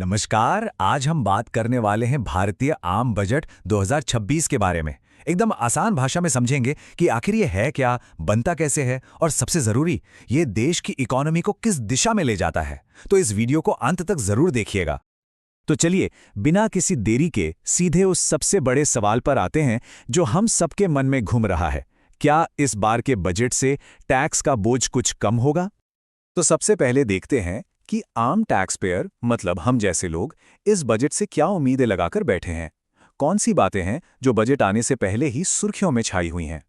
नमस्कार। आज हम बात करने वाले हैं भारतीय आम बजट 2026 के बारे में। एकदम आसान भाषा में समझेंगे कि आखिर ये है क्या, बनता कैसे है और सबसे जरूरी, ये देश की इकोनॉमी को किस दिशा में ले जाता है। तो इस वीडियो को अंत तक जरूर देखिएगा। तो चलिए, बिना किसी देरी के सीधे उस सबसे बड़े सवाल पर आते हैं जो हम सबके मन में घूम रहा है। क्या इस बार के बजट से टैक्स का बोझ कुछ कम होगा? तो सबसे पहले देखते हैं कि आम टैक्स पेयर मतलब हम जैसे लोग इस बजट से क्या उम्मीदें लगाकर बैठे हैं। कौन सी बातें हैं जो बजट आने से पहले ही सुर्खियों में छाई हुई हैं?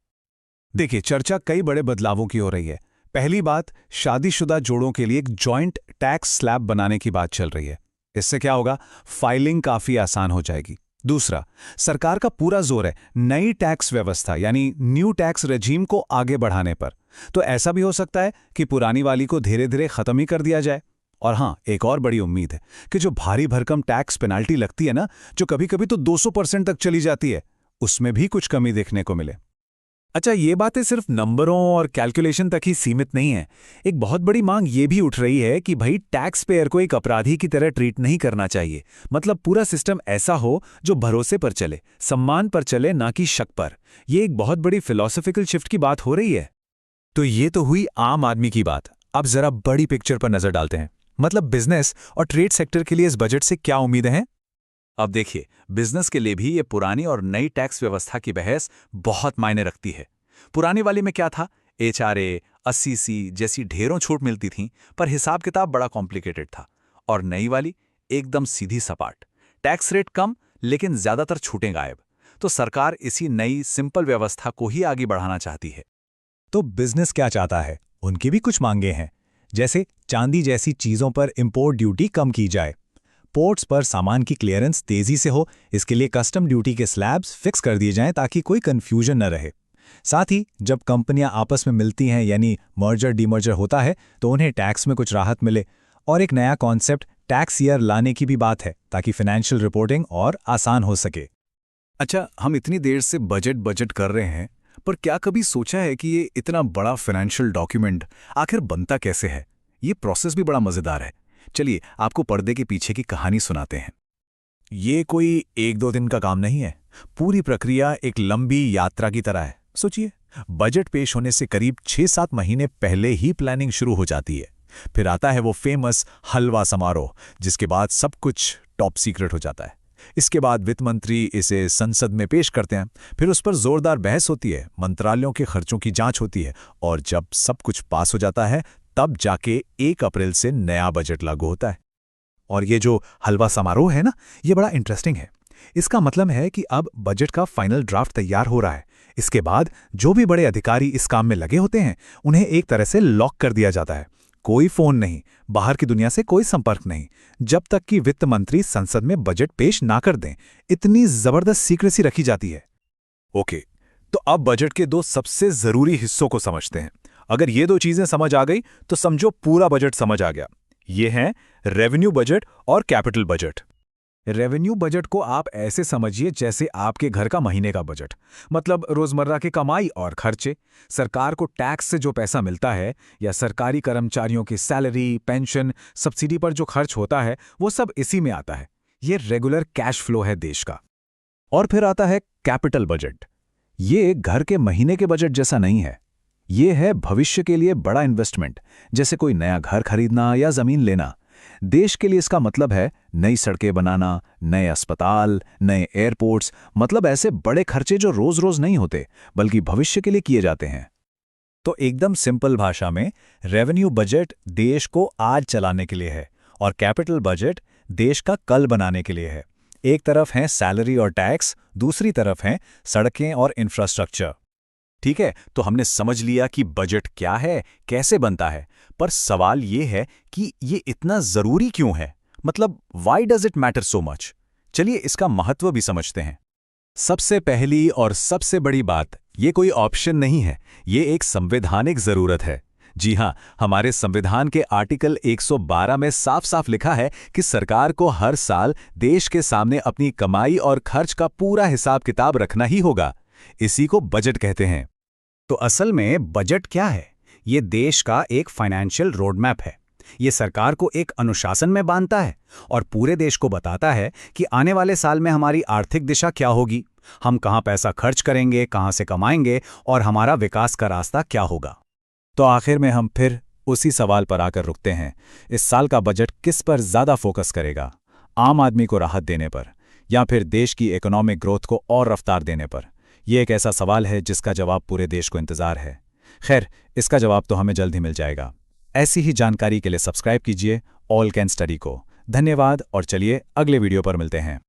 देखिए, चर्चा कई बड़े बदलावों की हो रही है। पहली बात, शादीशुदा जोड़ों के लिए एक जॉइंट टैक्स स्लैब बनाने की बात चल रही है। इससे क्या होगा? फाइलिंग काफी आसान हो जाएगी। दूसरा, सरकार का पूरा जोर है नई टैक्स व्यवस्था यानी न्यू टैक्स रेजीम को आगे बढ़ाने पर। तो ऐसा भी हो सकता है कि पुरानी वाली को धीरे धीरे खत्म ही कर दिया जाए। और हाँ, एक और बड़ी उम्मीद है कि जो भारी भरकम टैक्स पेनाल्टी लगती है ना, जो कभी कभी तो 200% तक चली जाती है, उसमें भी कुछ कमी देखने को मिले। अच्छा, ये बातें सिर्फ नंबरों और कैलकुलेशन तक ही सीमित नहीं है। एक बहुत बड़ी मांग ये भी उठ रही है कि भाई टैक्स पेयर को एक अपराधी की तरह ट्रीट नहीं करना चाहिए। मतलब पूरा सिस्टम ऐसा हो जो भरोसे पर चले, सम्मान पर चले, ना कि शक पर। ये एक बहुत बड़ी फिलॉसफिकल शिफ्ट की बात हो रही है। तो ये तो हुई आम आदमी की बात। अब जरा बड़ी पिक्चर पर नजर डालते हैं। मतलब बिजनेस और ट्रेड सेक्टर के लिए इस बजट से क्या उम्मीदें हैं? अब देखिए, बिजनेस के लिए भी ये पुरानी और नई टैक्स व्यवस्था की बहस बहुत मायने रखती है। पुरानी वाली में क्या था? HRA, 80C जैसी ढेरों छूट मिलती थी, पर हिसाब किताब बड़ा कॉम्प्लिकेटेड था। और नई वाली एकदम सीधी सपाट, टैक्स रेट कम लेकिन ज्यादातर छूटें गायब। तो सरकार इसी नई सिंपल व्यवस्था को ही आगे बढ़ाना चाहती है। तो बिजनेस क्या चाहता है? उनकी भी कुछ मांगे हैं, जैसे चांदी जैसी चीजों पर इंपोर्ट ड्यूटी कम की जाए, पोर्ट्स पर सामान की क्लियरेंस तेजी से हो, इसके लिए कस्टम ड्यूटी के स्लैब्स फिक्स कर दिए जाएं ताकि कोई कंफ्यूजन न रहे। साथ ही जब कंपनियां आपस में मिलती हैं यानी मर्जर डीमर्जर होता है, तो उन्हें टैक्स में कुछ राहत मिले। और एक नया कॉन्सेप्ट टैक्स ईयर लाने की भी बात है ताकि फाइनेंशियल रिपोर्टिंग और आसान हो सके। अच्छा, हम इतनी देर से बजट बजट कर रहे हैं, पर क्या कभी सोचा है कि ये इतना बड़ा फाइनेंशियल डॉक्यूमेंट आखिर बनता कैसे है? ये प्रोसेस भी बड़ा मजेदार है। चलिए, आपको पर्दे के पीछे की कहानी सुनाते हैं। ये कोई 1-2 दिन का काम नहीं है। पूरी प्रक्रिया एक लंबी यात्रा की तरह है। सोचिए, बजट पेश होने से करीब 6-7 महीने पहले ही प्लानिंग शुरू हो जाती है। फिर आता है वो फेमस हलवा समारोह, जिसके बाद सब कुछ टॉप सीक्रेट हो जाता है। इसके बाद वित्त मंत्री इसे संसद में पेश करते हैं। फिर उस पर जोरदार बहस होती है, मंत्रालयों के खर्चों की जांच होती है, और जब सब कुछ पास हो जाता है, तब जाके 1 अप्रैल से नया बजट लागू होता है। और ये जो हलवा समारोह है ना, ये बड़ा इंटरेस्टिंग है। इसका मतलब है कि अब बजट का फाइनल ड्राफ्ट तैयार हो रहा है। इसके बाद जो भी बड़े अधिकारी इस काम में लगे होते हैं, उन्हें एक तरह से लॉक कर दिया जाता है। कोई फोन नहीं, बाहर की दुनिया से कोई संपर्क नहीं, जब तक कि वित्त मंत्री संसद में बजट पेश ना कर दें। इतनी जबरदस्त सीक्रेसी रखी जाती है। ओके, तो अब बजट के 2 सबसे जरूरी हिस्सों को समझते हैं। अगर ये 2 चीजें समझ आ गई तो समझो पूरा बजट समझ आ गया। ये हैं रेवेन्यू बजट और कैपिटल बजट। रेवेन्यू बजट को आप ऐसे समझिए जैसे आपके घर का महीने का बजट। मतलब रोजमर्रा की कमाई और खर्चे, सरकार को टैक्स से जो पैसा मिलता है, या सरकारी कर्मचारियों की सैलरी, पेंशन, सब्सिडी पर जो खर्च होता है, वो सब इसी में आता है। ये रेगुलर कैश फ्लो है देश का। और फिर आता है कैपिटल बजट। ये घर के महीने के बजट जैसा नहीं है। ये है भविष्य के लिए बड़ा इन्वेस्टमेंट, जैसे कोई नया घर खरीदना या जमीन लेना। देश के लिए इसका मतलब है नई सड़कें बनाना, नए अस्पताल, नए एयरपोर्ट्स, मतलब ऐसे बड़े खर्चे जो रोज रोज नहीं होते बल्कि भविष्य के लिए किए जाते हैं। तो एकदम सिंपल भाषा में, रेवेन्यू बजट देश को आज चलाने के लिए है और कैपिटल बजट देश का कल बनाने के लिए है। एक तरफ है सैलरी और टैक्स, दूसरी तरफ है सड़कें और इंफ्रास्ट्रक्चर। ठीक है, तो हमने समझ लिया कि बजट क्या है, कैसे बनता है, पर सवाल ये है कि ये इतना जरूरी क्यों है? मतलब why does it matter so much? चलिए इसका महत्व भी समझते हैं। सबसे पहली और सबसे बड़ी बात, ये कोई ऑप्शन नहीं है, ये एक संवैधानिक जरूरत है। जी हां, हमारे संविधान के आर्टिकल 112 में साफ साफ लिखा है कि सरकार को हर साल देश के सामने अपनी कमाई और खर्च का पूरा हिसाब किताब रखना ही होगा। इसी को बजट कहते हैं। तो असल में बजट क्या है? ये देश का एक फाइनेंशियल रोड मैप है। ये सरकार को एक अनुशासन में बांधता है और पूरे देश को बताता है कि आने वाले साल में हमारी आर्थिक दिशा क्या होगी, हम कहाँ पैसा खर्च करेंगे, कहाँ से कमाएंगे और हमारा विकास का रास्ता क्या होगा। तो आखिर में हम फिर उसी सवाल पर आकर रुकते हैं, इस साल का बजट किस पर ज़्यादा फोकस करेगा? आम आदमी को राहत देने पर या फिर देश की इकोनॉमिक ग्रोथ को और रफ्तार देने पर? ये एक ऐसा सवाल है जिसका जवाब पूरे देश को इंतज़ार है। खैर, इसका जवाब तो हमें जल्द ही मिल जाएगा। ऐसी ही जानकारी के लिए सब्सक्राइब कीजिए ऑल कैन स्टडी को। धन्यवाद और चलिए अगले वीडियो पर मिलते हैं।